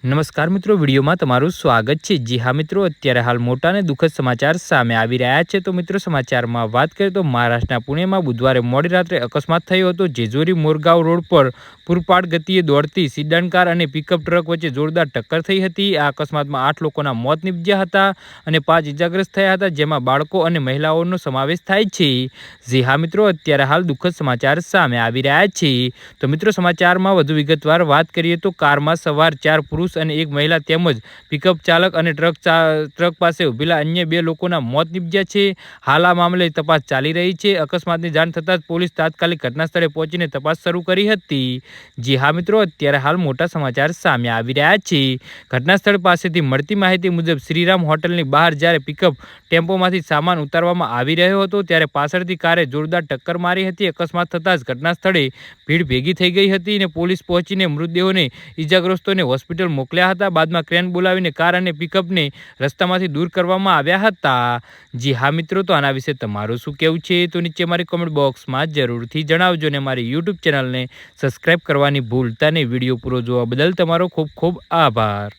નમસ્કાર મિત્રો, વિડીયોમાં તમારું સ્વાગત છે। જી હા મિત્રો, અત્યારે હાલ મોટા અને દુઃખદ સમાચાર સામે આવી રહ્યા છે। તો મિત્રો, સમાચારમાં વાત કરીએ તો મહારાષ્ટ્રના પુણેમાં બુધવારે મોડી રાત્રે અકસ્માત થયો હતો। જેજોરી મોરગાંવ રોડ પર પૂરપાટ ગતિએ દોડતી સિડાન કાર અને પિકઅપ ટ્રક વચ્ચે જોરદાર ટક્કર થઈ હતી। આ અકસ્માતમાં 8 લોકોના મોત નીપજ્યા હતા અને 5 ઇજાગ્રસ્ત થયા હતા, જેમાં બાળકો અને મહિલાઓનો સમાવેશ થાય છે। જી હા મિત્રો, અત્યારે હાલ દુઃખદ સમાચાર સામે આવી રહ્યા છે। તો મિત્રો, સમાચારમાં વધુ વિગતવાર વાત કરીએ તો કારમાં સવાર 4 પુરુષ અને એક મહિલા તેમજ પિકઅપ ચાલક અને ટ્રક પાસે ઉભેલા અન્ય 2 લોકોના મોત નીપજ્યા છે। હાલ આ મામલે તપાસ ચાલી રહી છે। અકસ્માતની જાણ થતાં જ પોલીસ તાત્કાલિક ઘટના સ્થળે પહોંચીને તપાસ શરૂ કરી હતી। જી હા મિત્રો, અત્યારે હાલ મોટા સમાચાર સામે આવી રહ્યા છે। ઘટના સ્થળ પાસેથી મળતી માહિતી મુજબ શ્રીરામ હોટલની બહાર જ્યારે પિકઅપ ટેમ્પોમાંથી સામાન ઉતારવામાં આવી રહ્યો હતો ત્યારે પાછળથી કારે જોરદાર ટક્કર મારી હતી। અકસ્માત થતાં જ ઘટના સ્થળે ભીડ ભેગી થઈ ગઈ હતી અને પોલીસ પહોંચીને મૃતદેહોને ઇજાગ્રસ્તોને હોસ્પિટલ મોકલ્યા હતા। બાદમાં ક્રેન બોલાવીને કાર અને પિકઅપને રસ્તામાંથી દૂર કરવામાં આવ્યા હતા। જી હા મિત્રો, તો આના વિશે તમારું શું કહેવું છે તો નીચે મારી કોમેન્ટ બોક્સમાં જરૂરથી જણાવજો અને મારી યુટ્યુબ ચેનલને સબસ્ક્રાઈબ કરવાની ભૂલતા નહીં। વિડીયો પૂરો જોવા બદલ તમારો ખૂબ ખૂબ આભાર।